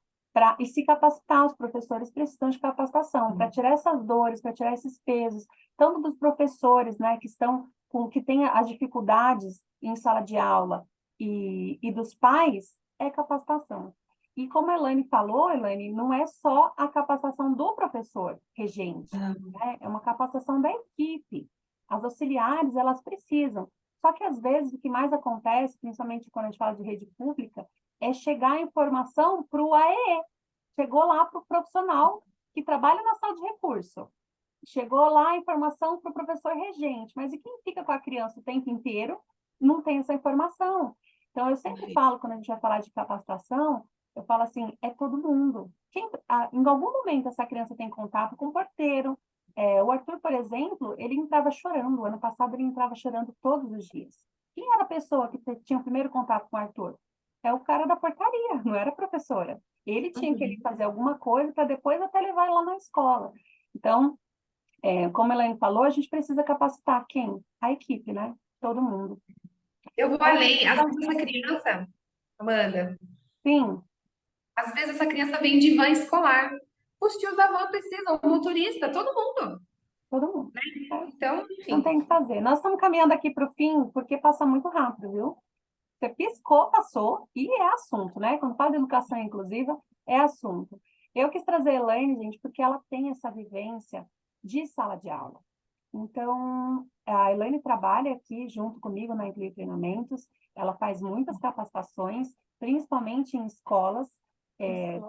e se capacitar. Os professores precisam de capacitação para tirar essas dores, para tirar esses pesos, tanto dos professores, né, que estão que têm as dificuldades em sala de aula e dos pais, é capacitação. E como a Elaine falou, Elaine, não é só a capacitação do professor regente, né? É uma capacitação da equipe. As auxiliares, elas precisam. Só que, às vezes, o que mais acontece, principalmente quando a gente fala de rede pública, é chegar a informação para o AEE. Chegou lá para o profissional que trabalha na sala de recurso. Chegou lá a informação para o professor regente. Mas e quem fica com a criança o tempo inteiro não tem essa informação. Então, eu sempre falo, quando a gente vai falar de capacitação, eu falo assim, é todo mundo. Em algum momento, essa criança tem contato com o porteiro. O Arthur, por exemplo, ele entrava chorando. O ano passado, ele entrava chorando todos os dias. Quem era a pessoa que tinha o primeiro contato com o Arthur? É o cara da portaria, não era a professora. Ele tinha que ele fazer alguma coisa para depois até levar ele lá na escola. Então, como a Elaine falou, a gente precisa capacitar quem? A equipe, né? Todo mundo. Eu vou Então, além. Às vezes essa criança, Amanda, sim, às vezes essa criança vem de van escolar. Os tios da van precisam, o motorista, todo mundo. todo mundo. É, Então, não enfim. tem o que fazer. Nós estamos caminhando aqui para o fim, porque passa muito rápido, viu? Você piscou, passou, e é assunto, né? Quando fala de educação inclusiva, é assunto. Eu quis trazer a Elaine, gente, porque ela tem essa vivência de sala de aula. Então, a Elaine trabalha aqui junto comigo na Incluir Treinamentos, ela faz muitas capacitações, principalmente em escolas,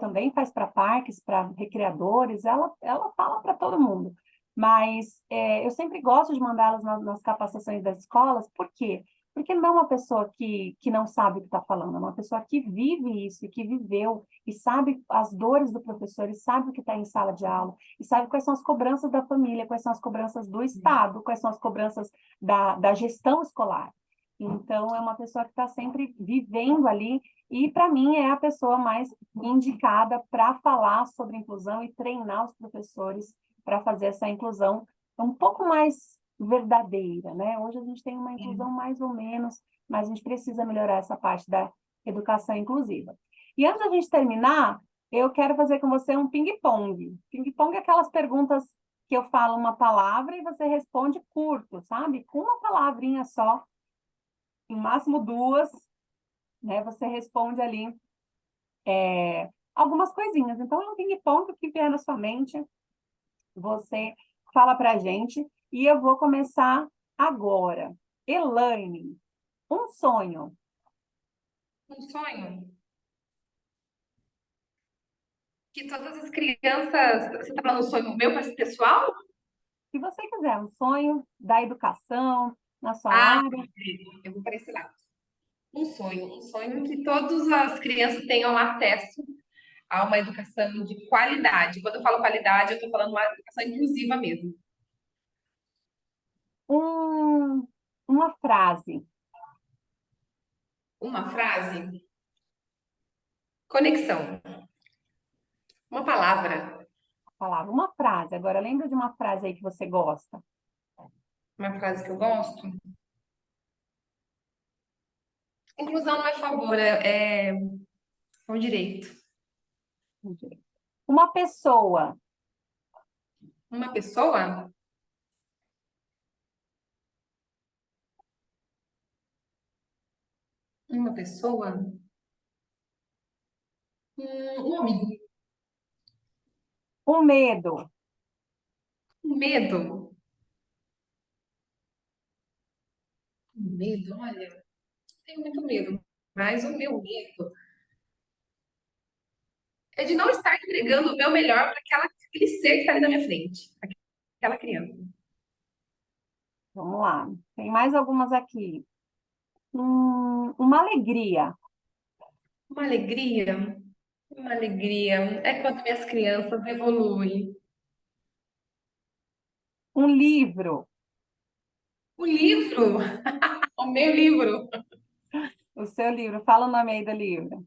também faz para parques, para recreadores, ela fala para todo mundo. Mas eu sempre gosto de mandá-las nas capacitações das escolas, por quê? Porque não é uma pessoa que não sabe o que está falando, é uma pessoa que vive isso, e que viveu, e sabe as dores do professor, e sabe o que está em sala de aula, e sabe quais são as cobranças da família, quais são as cobranças do Estado, quais são as cobranças da gestão escolar. Então, é uma pessoa que está sempre vivendo ali, e para mim é a pessoa mais indicada para falar sobre inclusão e treinar os professores para fazer essa inclusão um pouco mais verdadeira, né? Hoje a gente tem uma inclusão mais ou menos, mas a gente precisa melhorar essa parte da educação inclusiva. E antes da gente terminar, eu quero fazer com você um ping-pong. Ping-pong é aquelas perguntas que eu falo uma palavra e você responde curto, sabe? Com uma palavrinha só, no máximo duas, né? Você responde ali algumas coisinhas. Então, é um ping-pong que vier na sua mente, você fala para a gente e eu vou começar agora. Elaine, um sonho Um sonho que todas as crianças. Você está falando um sonho meu, mas pessoal? que você quiser, um sonho da educação na sua Ah, área. eu vou para esse lado. Um sonho que todas as crianças tenham acesso a uma educação de qualidade. Quando eu falo qualidade, eu estou falando uma educação inclusiva mesmo. Um, uma frase, Uma frase, conexão. Uma palavra, palavra. Uma frase. Agora, lembra de uma frase aí que você gosta? Uma frase que eu gosto. Inclusão não é favor, é um direito. Uma pessoa. Uma pessoa, uma pessoa, um amigo. Um medo. Um medo. Um medo, olha, tenho muito medo. Mas o meu medo é de não estar entregando o meu melhor para aquele ser que está ali na minha frente, aquela criança. Vamos lá. Tem mais algumas aqui. Uma alegria. Uma alegria, uma alegria. É quando minhas crianças evoluem. Um livro. O livro, o meu livro, O seu livro. Fala o nome aí do livro.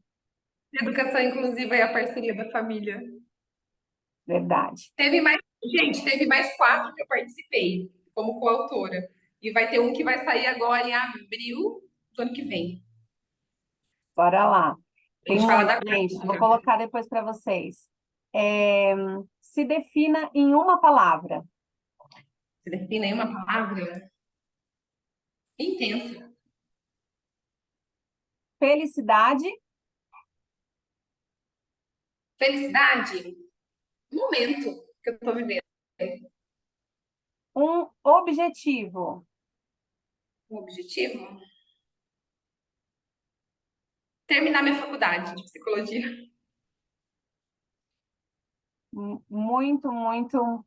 Educação Inclusiva é a parceria da família. Verdade. Teve mais quatro que eu participei como coautora. E vai ter um que vai sair agora em abril do ano que vem. Bora lá. A Tem gente fala muito, da gente. Vou cultura. colocar depois para vocês. É, se defina em uma palavra. Se define em uma palavra, intensa. Felicidade. Felicidade, momento que eu tô vivendo. Um objetivo. O objetivo, terminar minha faculdade de psicologia. Muito, muito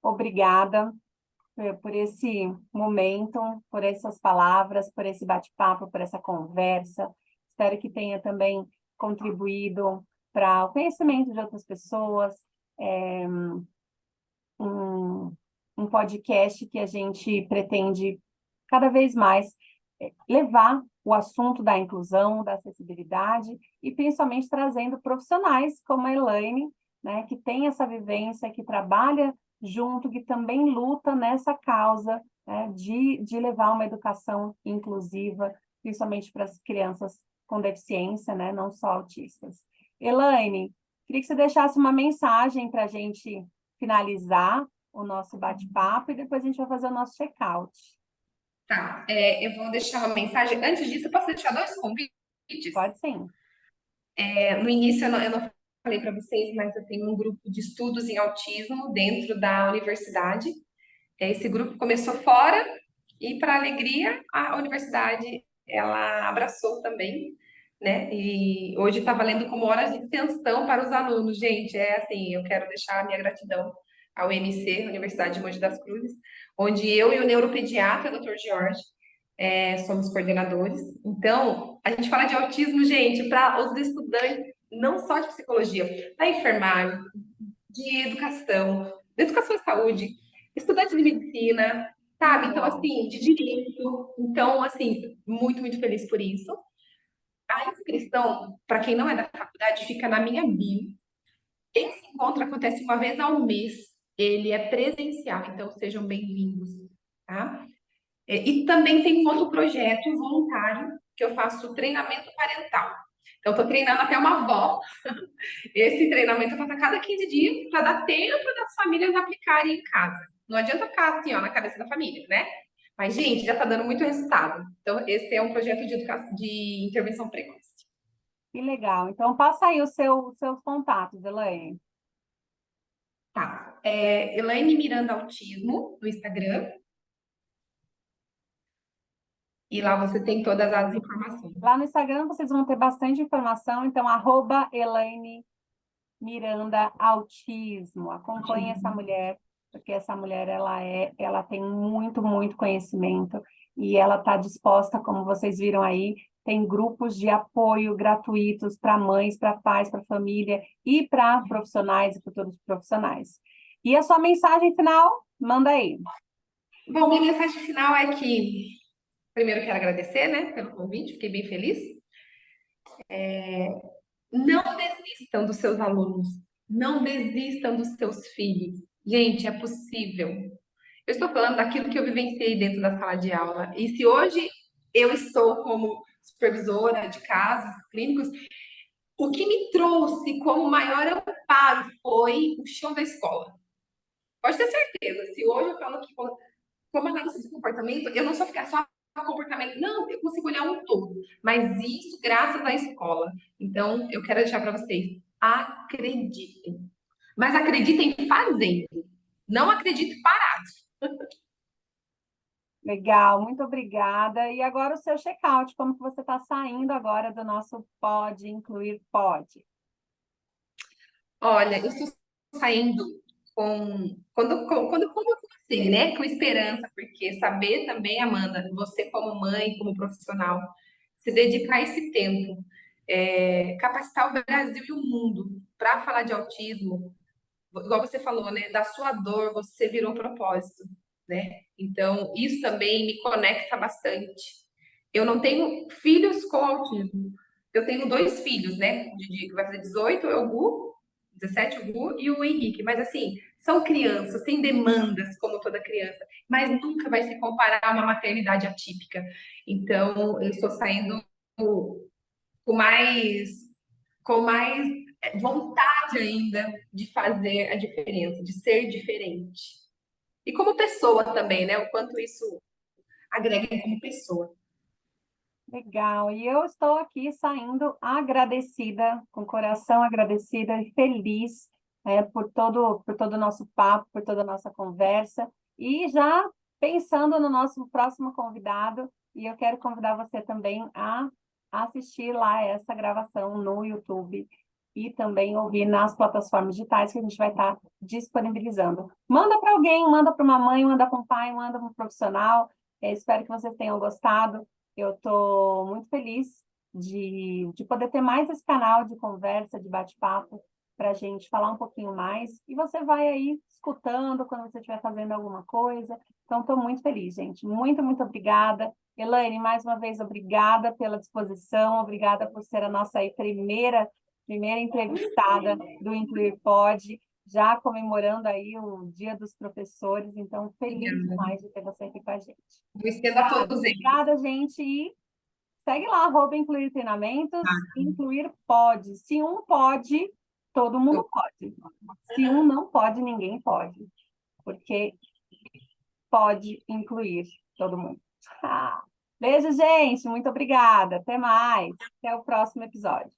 obrigada por esse momento, por essas palavras, por esse bate-papo, por essa conversa. Espero que tenha também contribuído para o conhecimento de outras pessoas. É, um, um podcast que a gente pretende cada vez mais levar o assunto da inclusão, da acessibilidade e principalmente trazendo profissionais como a Elaine, né, que tem essa vivência, que trabalha junto, que também luta nessa causa, né, de levar uma educação inclusiva, principalmente para as crianças com deficiência, né, não só autistas. Elaine, queria que você deixasse uma mensagem para a gente finalizar o nosso bate-papo e depois a gente vai fazer o nosso check-out. Tá, eu vou deixar uma mensagem. Antes disso, eu posso deixar dois convites? Pode sim. No início, eu não falei para vocês, mas eu tenho um grupo de estudos em autismo dentro da universidade. Esse grupo começou fora e, para alegria, a universidade ela abraçou também, né? E hoje está valendo como horas de extensão para os alunos. Gente, é assim, eu quero deixar a minha gratidão ao UMC, Universidade de Mogi das Cruzes, onde eu e o neuropediatra, Dr. Jorge, somos coordenadores. Então, a gente fala de autismo, gente, para os estudantes, não só de psicologia, da enfermagem, de educação e saúde, estudantes de medicina, sabe? Então, Legal. assim, de direito. Então, assim, muito, muito feliz por isso. A inscrição, para quem não é da faculdade, fica na minha bio. Esse encontro acontece uma vez ao mês. Ele é presencial, então sejam bem-vindos, tá? E também tem um outro projeto voluntário que eu faço treinamento parental. Então, estou treinando até uma avó. Esse treinamento eu faço a cada 15 dias para dar tempo das famílias aplicarem em casa. Não adianta ficar assim, ó, na cabeça da família, né? Mas, gente, já está dando muito resultado. Então, esse é um projeto de educação, de intervenção precoce. Que legal. Então, passa aí os seus contatos, Elaine. Tá. Elaine Miranda Autismo no Instagram. E lá você tem todas as informações. Lá no Instagram vocês vão ter bastante informação, então, @Elaine Miranda Autismo. Acompanhe essa mulher, porque essa mulher ela tem muito, muito conhecimento e ela está disposta, como vocês viram aí, tem grupos de apoio gratuitos para mães, para pais, para família e para profissionais e futuros profissionais. E a sua mensagem final, manda aí. Bom, minha mensagem final é que, primeiro, quero agradecer, né, pelo convite, fiquei bem feliz. Não desistam dos seus alunos. Não desistam dos seus filhos. Gente, é possível. Eu estou falando daquilo que eu vivenciei dentro da sala de aula. E se hoje eu estou como supervisora de casos clínicos, o que me trouxe como maior amparo foi o chão da escola. Pode ter certeza. Se hoje eu falo que como análise de comportamento, eu não só ficar só no comportamento, não, eu consigo olhar um todo. Mas isso graças à escola. Então, eu quero deixar para vocês, acreditem. Mas acreditem fazendo. Não acredite parados. Legal, muito obrigada. E agora o seu check-out, como que você está saindo agora do nosso Pode Incluir Pode? Olha, eu estou saindo como eu comecei, né? Com esperança, porque saber também, Amanda, você como mãe, como profissional, se dedicar esse tempo, capacitar o Brasil e o mundo para falar de autismo, igual você falou, né? Da sua dor, você virou propósito, né? Então, isso também me conecta bastante. Eu não tenho filhos com autismo. Eu tenho dois filhos, né? Que vai fazer 18, é o Gu, 17, o Gu e o Henrique. Mas assim, são crianças, têm demandas como toda criança, mas nunca vai se comparar a uma maternidade atípica. Então, eu estou saindo com mais, com mais vontade ainda de fazer a diferença, de ser diferente. E como pessoa também, né? O quanto isso agrega como pessoa. Legal. E eu estou aqui saindo agradecida, com o coração agradecida e feliz, por todo o nosso papo, por toda a nossa conversa. E já pensando no nosso próximo convidado, e eu quero convidar você também a assistir lá essa gravação no YouTube e também ouvir nas plataformas digitais que a gente vai estar disponibilizando. Manda para alguém, manda para uma mãe, manda para um pai, manda para um profissional. Espero que vocês tenham gostado. Eu estou muito feliz de poder ter mais esse canal de conversa, de bate-papo, para a gente falar um pouquinho mais. E você vai aí escutando quando você estiver fazendo alguma coisa. Então, estou muito feliz, gente. Muito, muito obrigada. Elaine, mais uma vez, obrigada pela disposição, obrigada por ser a nossa aí primeira entrevistada do Incluir Pod, já comemorando aí o Dia dos Professores. Então, feliz Obrigada. demais de ter você aqui com a gente. Eu estendo a todos eles. Obrigada, gente. E segue lá, @incluir treinamentos, incluir pode. Se um pode, todo mundo pode. Se um não pode, ninguém pode. Porque pode incluir todo mundo. Beijo, gente. Muito obrigada. Até mais. Até o próximo episódio.